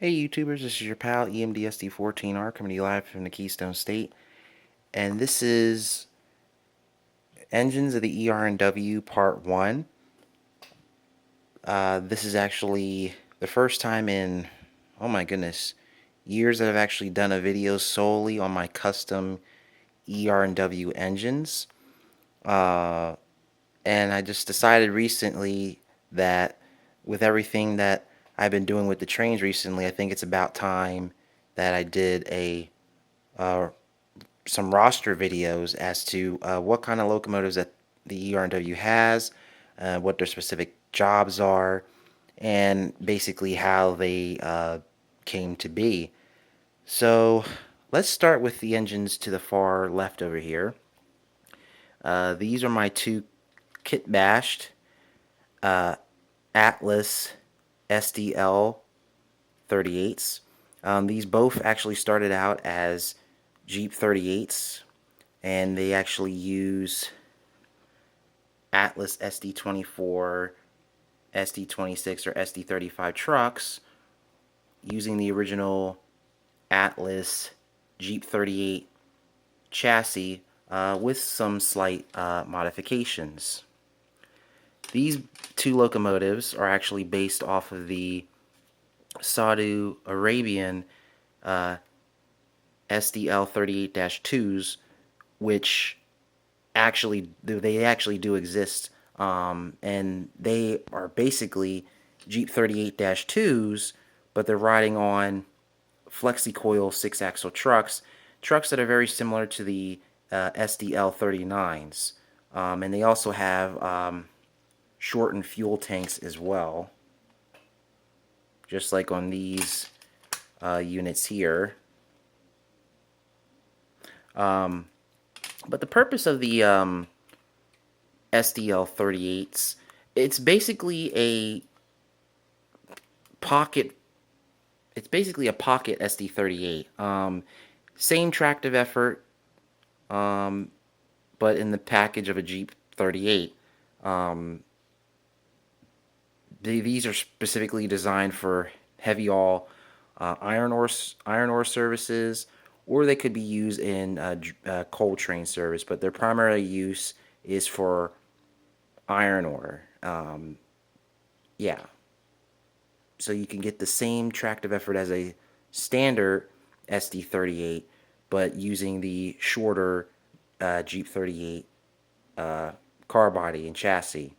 Hey YouTubers, this is your pal EMDSD14R coming to you live from the Keystone State, and this is Engines of the ER&W Part 1. This is actually the first time in, oh my goodness, years that I've actually done a video solely on my custom ER&W engines. And I just decided recently that with everything that I've been doing with the trains recently, I think it's about time that I did some roster videos as to what kind of locomotives that the ER&W has, what their specific jobs are, and basically how they came to be. So let's start with the engines to the far left over here. These are my two kit bashed Atlas SDL 38s. These both actually started out as Jeep 38s, and they actually use Atlas SD24, SD26, or SD35 trucks using the original Atlas Jeep 38 chassis with some slight modifications. These two locomotives are actually based off of the Saudi Arabian SDL 38-2s, which they actually do exist, and they are basically Jeep 38-2s, but they're riding on flexi-coil 6-axle trucks that are very similar to the SDL 39s, and they also have shortened fuel tanks as well, just like on these units here. But the purpose of the SDL 38s, it's basically a pocket. It's basically a pocket SD38. Same tractive effort, but in the package of a Jeep 38. These are specifically designed for heavy haul iron ore services, or they could be used in coal train service, but their primary use is for iron ore. Yeah. So you can get the same tractive effort as a standard SD38, but using the shorter Jeep 38 car body and chassis.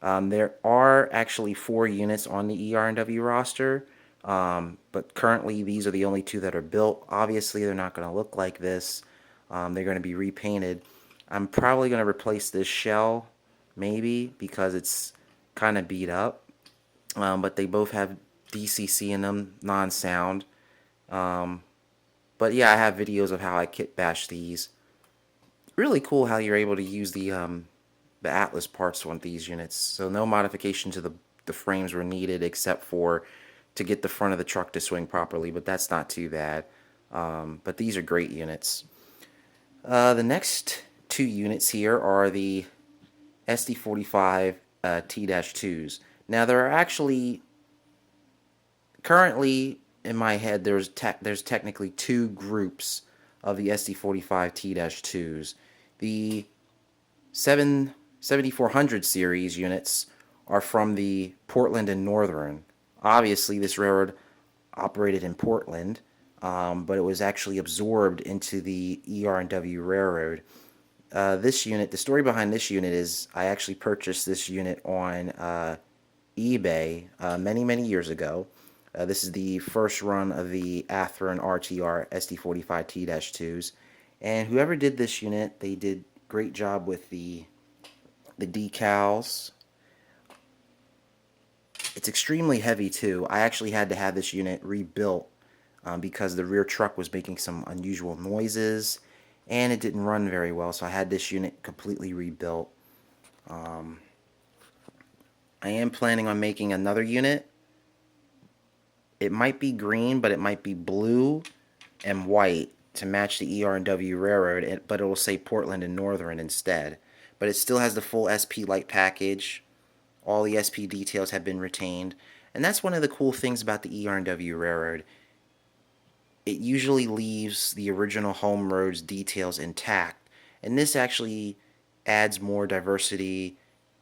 There are actually 4 units on the ER&W roster, but currently these are the only 2 that are built. Obviously, they're not going to look like this. They're going to be repainted. I'm probably going to replace this shell, maybe, because it's kind of beat up. But they both have DCC in them, non-sound. But yeah, I have videos of how I kit bash these. Really cool how you're able to use the Atlas parts on these units. So no modification to the frames were needed except for to get the front of the truck to swing properly, but that's not too bad. But these are great units. The next 2 units here are the SD45 T-2s. Now there are actually currently in my head there's technically 2 groups of the SD45 T-2s. The 7400 series units are from the Portland and Northern. Obviously, this railroad operated in Portland, but it was actually absorbed into the ER&W railroad. This unit, the story behind this unit is I actually purchased this unit on eBay many years ago. This is the first run of the Athearn RTR SD45 T-2s, and whoever did this unit, they did a great job with the decals. It's extremely heavy too. I actually had to have this unit rebuilt because the rear truck was making some unusual noises and it didn't run very well, so I had this unit completely rebuilt. I am planning on making another unit. It might be green, but it might be blue and white to match the ER&W railroad, but it will say Portland and Northern instead. But it still has the full SP light package. All the SP details have been retained. And that's one of the cool things about the ER&W Railroad. It usually leaves the original home roads details intact, and this actually adds more diversity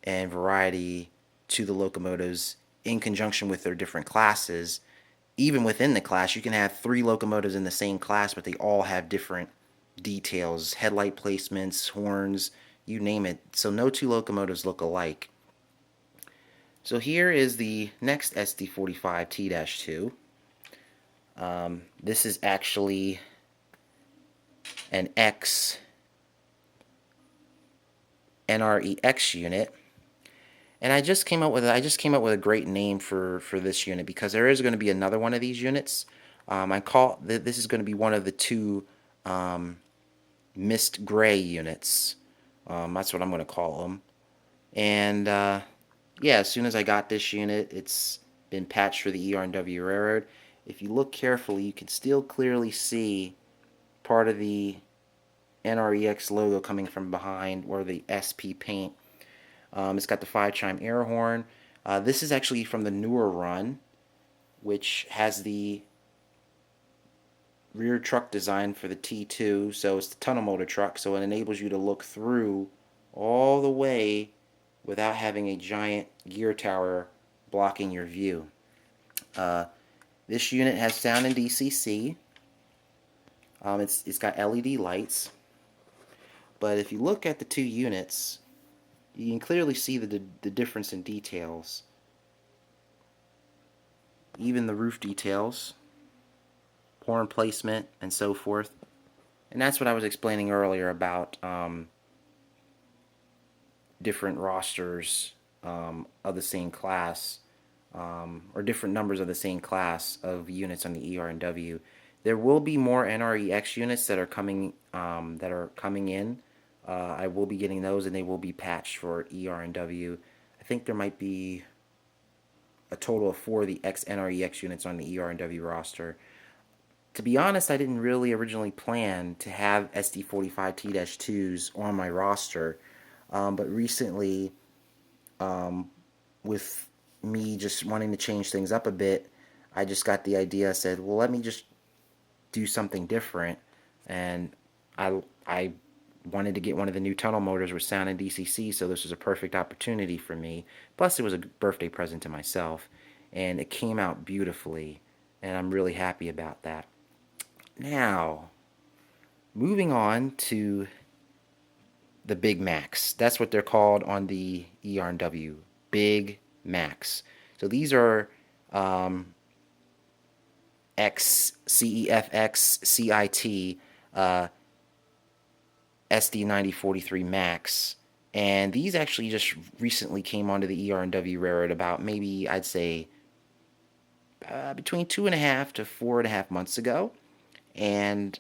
and variety to the locomotives in conjunction with their different classes. Even within the class, you can have three locomotives in the same class, but they all have different details, headlight placements, horns, you name it. So no two locomotives look alike. So here is the next SD45T-2. This is actually an X NREX unit, and I just came up with a great name for this unit because there is going to be another one of these units. This is going to be one of the two mist gray units. That's what I'm going to call them. And yeah, as soon as I got this unit, it's been patched for the ER&W Railroad. If you look carefully, you can still clearly see part of the NREX logo coming from behind, or the SP paint. It's got the 5-chime air horn. This is actually from the newer run, which has the rear truck design for the T2, so it's the tunnel motor truck, so it enables you to look through all the way without having a giant gear tower blocking your view. This unit has sound and DCC. It's got LED lights, but if you look at the two units, you can clearly see the difference in details. Even the roof details, horn placement, and so forth. And that's what I was explaining earlier about different rosters of the same class, or different numbers of the same class of units on the ER&W. There will be more NREX units that are coming in. I will be getting those, and they will be patched for ER&W. I think there might be a total of 4 of the NREX units on the ER&W roster. To be honest, I didn't really originally plan to have SD45T-2s on my roster, but recently, with me just wanting to change things up a bit, I just got the idea. I said, well, let me just do something different, and I wanted to get one of the new tunnel motors with sound and DCC, so this was a perfect opportunity for me. Plus, it was a birthday present to myself, and it came out beautifully, and I'm really happy about that. Now, moving on to the Big Macs. That's what they're called on the ER&W, Big Macs. So these are CEFX CIT SD9043 Max, and these actually just recently came onto the ER&W Railroad about, maybe I'd say between 2.5 to 4.5 months ago. And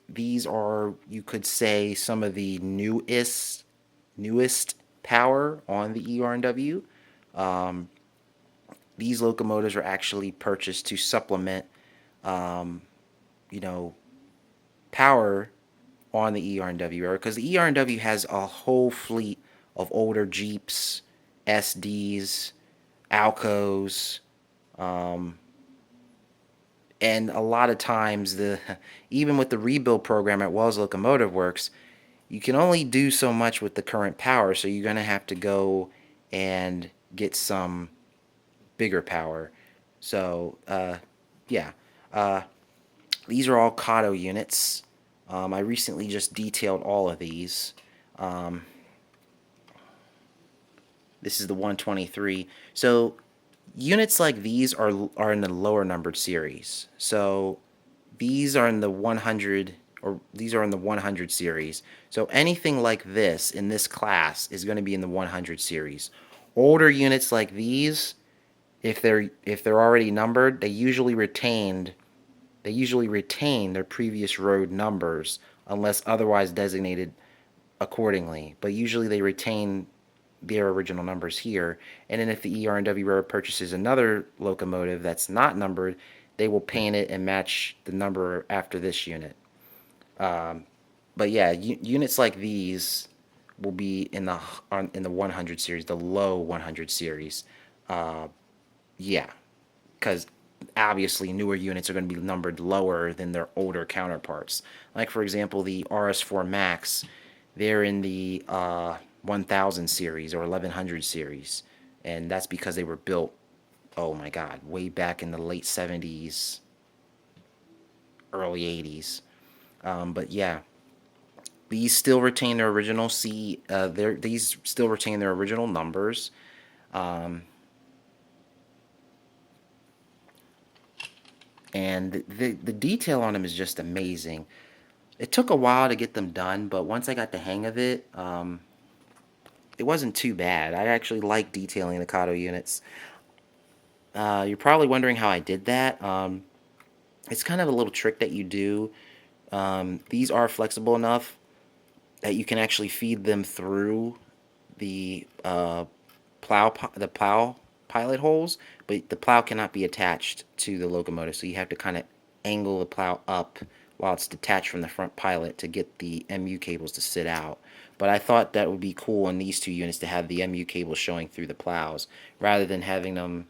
these are, you could say, some of the newest power on the ER&W. These locomotives are actually purchased to supplement, power on the ER&W era, because the ER&W has a whole fleet of older Jeeps, SDs, Alcos, and a lot of times, even with the rebuild program at Wells Locomotive Works, you can only do so much with the current power, so you're going to have to go and get some bigger power. So, yeah. These are all Kato units. I recently just detailed all of these. This is the 123. So units like these are in the lower numbered series. So these are in the 100, or these are in the 100 series. So anything like this in this class is going to be in the 100 series. Older units like these, if they're already numbered, they usually retain their previous road numbers unless otherwise designated accordingly. But usually they retain their original numbers here. And then if the ER&W Railroad purchases another locomotive that's not numbered, they will paint it and match the number after this unit. But yeah, units like these will be in the 100 series, the low 100 series. Yeah. because obviously newer units are going to be numbered lower than their older counterparts. Like, for example, the RS4 Max, they're in the 1000 series or 1100 series, and that's because they were built, oh my God, way back in the late 70s, early 80s. But yeah, these still retain their original these still retain their original numbers. Um, and the detail on them is just amazing. It took a while to get them done, but once I got the hang of it, it wasn't too bad. I actually like detailing the Kato units. You're probably wondering how I did that. It's kind of a little trick that you do. These are flexible enough that you can actually feed them through the plow pilot holes, but the plow cannot be attached to the locomotive, so you have to kind of angle the plow up while it's detached from the front pilot to get the MU cables to sit out. But I thought that would be cool in these two units to have the MU cables showing through the plows rather than having them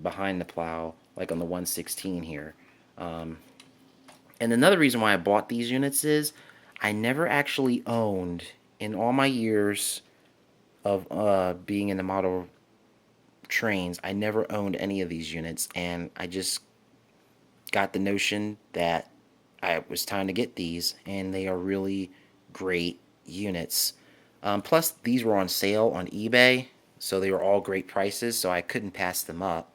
behind the plow like on the 116 here. And another reason why I bought these units is I never actually owned, in all my years of being in the model trains, I never owned any of these units, and I just got the notion that it was time to get these, and they are really great units. Plus, these were on sale on eBay, so they were all great prices, so I couldn't pass them up.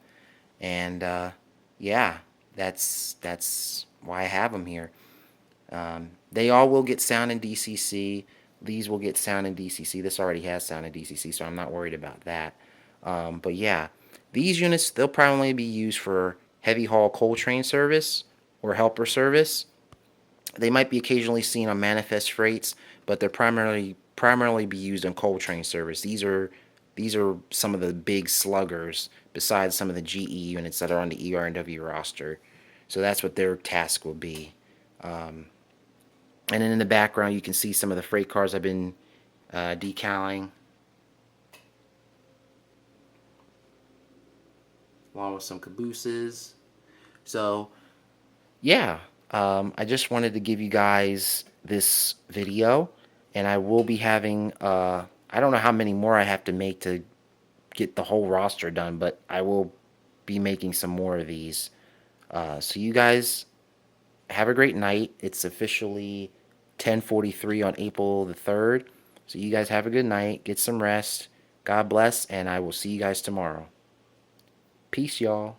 And yeah, that's why I have them here. They all will get sound in DCC. These will get sound in DCC. This already has sound in DCC, so I'm not worried about that. But yeah, these units, they'll probably be used for heavy haul coal train service or helper service. They might be occasionally seen on manifest freights, but they're primarily be used on coal train service. These are some of the big sluggers besides some of the GE units that are on the ER&W roster. So that's what their task will be. And then in the background, you can see some of the freight cars I've been decaling, along with some cabooses. So, yeah, I just wanted to give you guys this video, and I will be having, I don't know how many more I have to make to get the whole roster done, but I will be making some more of these. So you guys have a great night. It's officially 10:43 on April the 3rd. So you guys have a good night. Get some rest. God bless, and I will see you guys tomorrow. Peace, y'all.